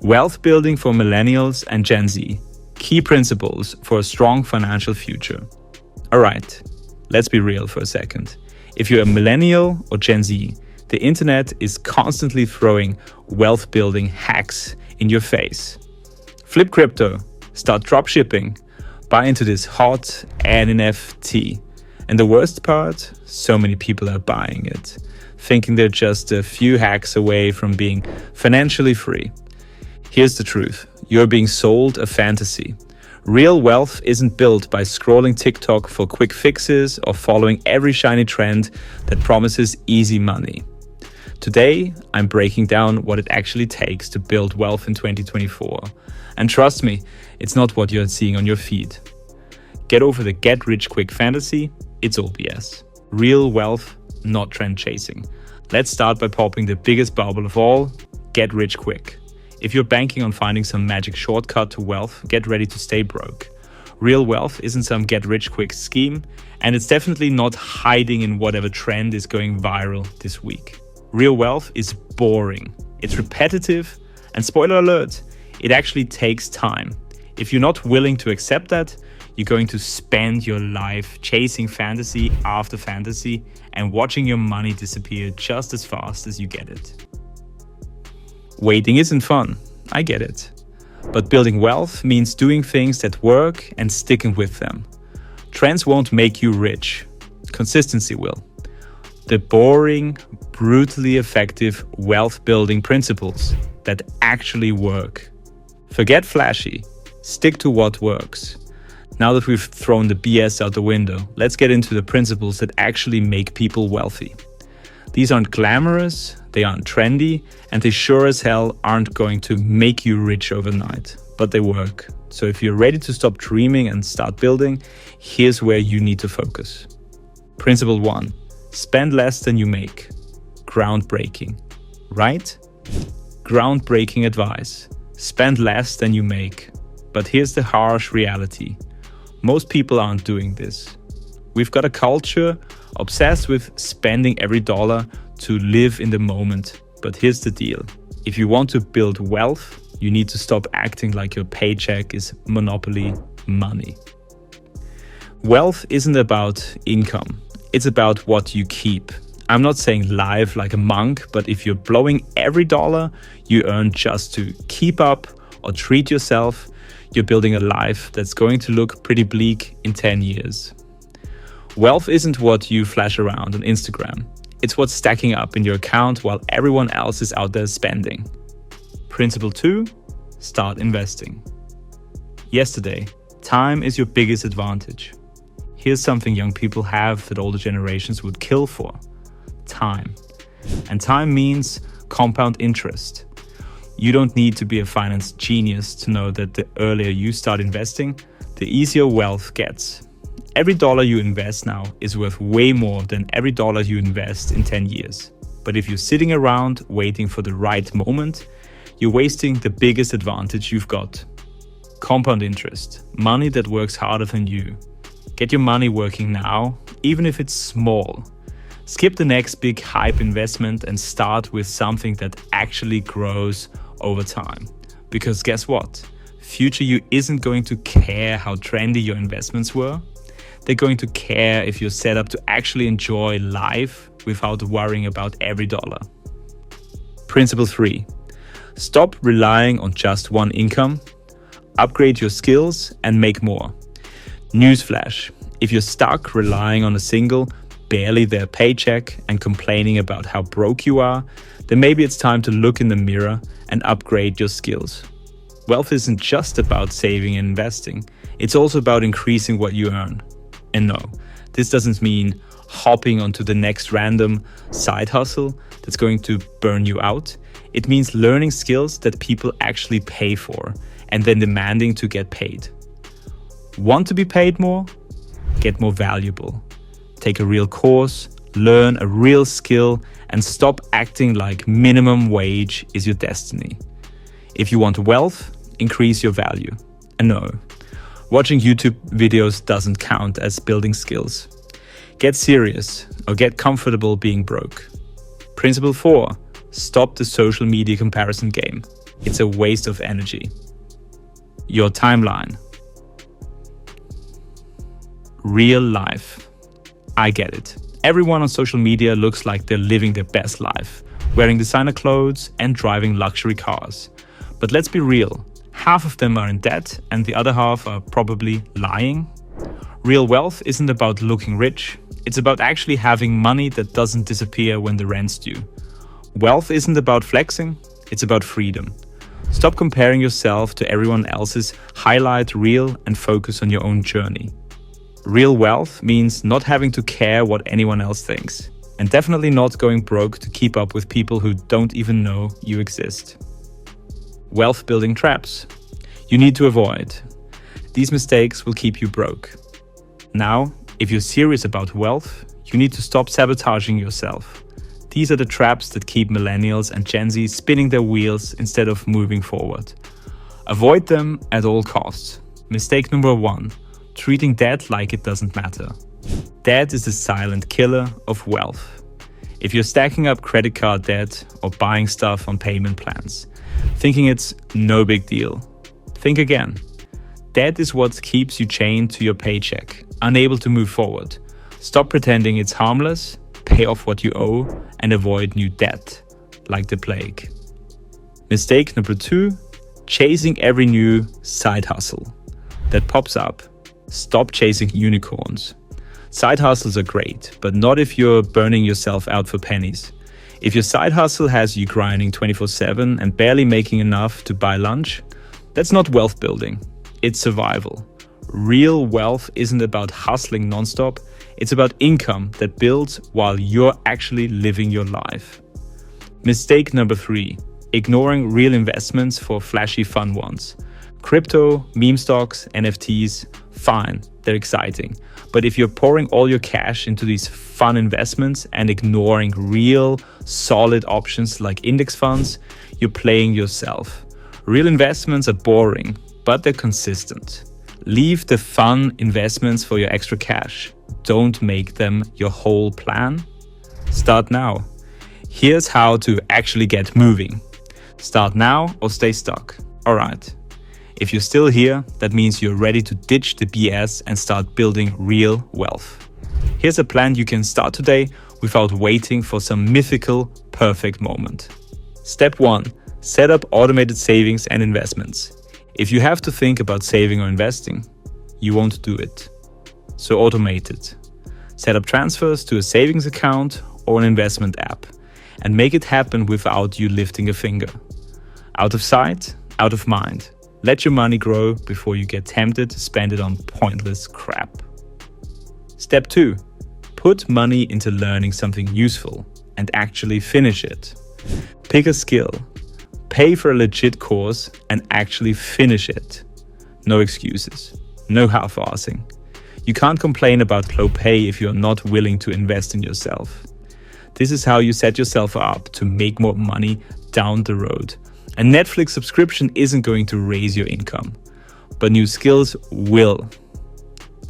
Wealth building for millennials and Gen Z. Key principles for a strong financial future. Alright, let's be real for a second. If you're a millennial or Gen Z, the internet is constantly throwing wealth building hacks in your face. Flip crypto, start dropshipping, buy into this hot NFT. And the worst part, so many people are buying it, thinking they're just a few hacks away from being financially free. Here's the truth. You're being sold a fantasy. Real wealth isn't built by scrolling TikTok for quick fixes or following every shiny trend that promises easy money. Today, I'm breaking down what it actually takes to build wealth in 2024. And trust me, it's not what you're seeing on your feed. Get over the get-rich-quick fantasy, it's all BS. Real wealth, not trend chasing. Let's start by popping the biggest bubble of all, get rich quick. If you're banking on finding some magic shortcut to wealth, get ready to stay broke. Real wealth isn't some get-rich-quick scheme, and it's definitely not hiding in whatever trend is going viral this week. Real wealth is boring, it's repetitive, and spoiler alert, it actually takes time. If you're not willing to accept that, you're going to spend your life chasing fantasy after fantasy and watching your money disappear just as fast as you get it. Waiting isn't fun, I get it. But building wealth means doing things that work and sticking with them. Trends won't make you rich. Consistency will. The boring, brutally effective wealth building principles that actually work. Forget flashy. Stick to what works. Now that we've thrown the BS out the window, let's get into the principles that actually make people wealthy. These aren't glamorous, they aren't trendy, and they sure as hell aren't going to make you rich overnight, but they work. So if you're ready to stop dreaming and start building, here's where you need to focus. Principle 1. Spend less than you make. Groundbreaking. Right? Groundbreaking advice. Spend less than you make. But here's the harsh reality. Most people aren't doing this. We've got a culture obsessed with spending every dollar to live in the moment. But here's the deal. If you want to build wealth, you need to stop acting like your paycheck is monopoly money. Wealth isn't about income. It's about what you keep. I'm not saying live like a monk, but if you're blowing every dollar you earn just to keep up or treat yourself, you're building a life that's going to look pretty bleak in 10 years. Wealth isn't what you flash around on Instagram. It's what's stacking up in your account while everyone else is out there spending. Principle 2. Start investing. Yesterday, time is your biggest advantage. Here's something young people have that older generations would kill for. Time. And time means compound interest. You don't need to be a finance genius to know that the earlier you start investing, the easier wealth gets. Every dollar you invest now is worth way more than every dollar you invest in 10 years. But if you're sitting around waiting for the right moment, you're wasting the biggest advantage you've got. Compound interest. Money that works harder than you. Get your money working now, even if it's small. Skip the next big hype investment and start with something that actually grows over time. Because guess what? Future you isn't going to care how trendy your investments were. They're going to care if you're set up to actually enjoy life without worrying about every dollar. Principle 3. Stop relying on just one income. Upgrade your skills and make more. Newsflash, if you're stuck relying on a single, barely there paycheck and complaining about how broke you are, then maybe it's time to look in the mirror and upgrade your skills. Wealth isn't just about saving and investing, it's also about increasing what you earn. And no, this doesn't mean hopping onto the next random side hustle that's going to burn you out. It means learning skills that people actually pay for and then demanding to get paid. Want to be paid more? Get more valuable. Take a real course, learn a real skill, and stop acting like minimum wage is your destiny. If you want wealth, increase your value. And no, watching YouTube videos doesn't count as building skills. Get serious or get comfortable being broke. Principle 4. Stop the social media comparison game. It's a waste of energy. Your timeline. Real life. I get it. Everyone on social media looks like they're living their best life, wearing designer clothes and driving luxury cars. But let's be real, half of them are in debt and the other half are probably lying. Real wealth isn't about looking rich, it's about actually having money that doesn't disappear when the rent's due. Wealth isn't about flexing, it's about freedom. Stop comparing yourself to everyone else's highlight reel and focus on your own journey. Real wealth means not having to care what anyone else thinks, and definitely not going broke to keep up with people who don't even know you exist. Wealth building traps. You need to avoid. These mistakes will keep you broke. Now, if you're serious about wealth, you need to stop sabotaging yourself. These are the traps that keep millennials and Gen Z spinning their wheels instead of moving forward. Avoid them at all costs. Mistake number 1. Treating debt like it doesn't matter. Debt is the silent killer of wealth. If you're stacking up credit card debt or buying stuff on payment plans, thinking it's no big deal, think again. Debt is what keeps you chained to your paycheck, unable to move forward. Stop pretending it's harmless, pay off what you owe, and avoid new debt, like the plague. Mistake number 2, chasing every new side hustle that pops up. Stop chasing unicorns. Side hustles are great, but not if you're burning yourself out for pennies. If your side hustle has you grinding 24/7 and barely making enough to buy lunch, that's not wealth building, it's survival. Real wealth isn't about hustling nonstop, it's about income that builds while you're actually living your life. Mistake number 3, ignoring real investments for flashy fun ones. Crypto, meme stocks, NFTs, fine, they're exciting. But if you're pouring all your cash into these fun investments and ignoring real, solid options like index funds, you're playing yourself. Real investments are boring, but they're consistent. Leave the fun investments for your extra cash. Don't make them your whole plan. Start now. Here's how to actually get moving. Start now or stay stuck. Alright. If you're still here, that means you're ready to ditch the BS and start building real wealth. Here's a plan you can start today without waiting for some mythical, perfect moment. Step 1. Set up automated savings and investments. If you have to think about saving or investing, you won't do it. So automate it. Set up transfers to a savings account or an investment app and make it happen without you lifting a finger. Out of sight, out of mind. Let your money grow before you get tempted to spend it on pointless crap. Step 2. Put money into learning something useful and actually finish it. Pick a skill. Pay for a legit course and actually finish it. No excuses. No half-assing. You can't complain about low pay if you're not willing to invest in yourself. This is how you set yourself up to make more money down the road. A Netflix subscription isn't going to raise your income, but new skills will.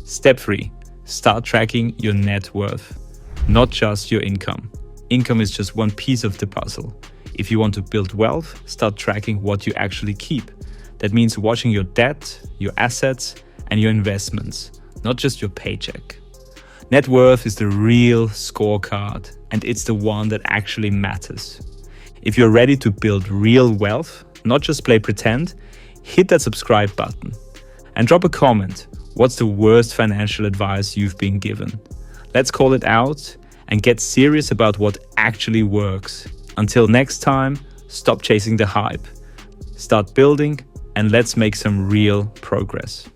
Step 3. Start tracking your net worth, not just your income. Income is just one piece of the puzzle. If you want to build wealth, start tracking what you actually keep. That means watching your debt, your assets, and your investments, not just your paycheck. Net worth is the real scorecard, and it's the one that actually matters. If you're ready to build real wealth, not just play pretend, hit that subscribe button and drop a comment. What's the worst financial advice you've been given? Let's call it out and get serious about what actually works. Until next time, stop chasing the hype. Start building and let's make some real progress.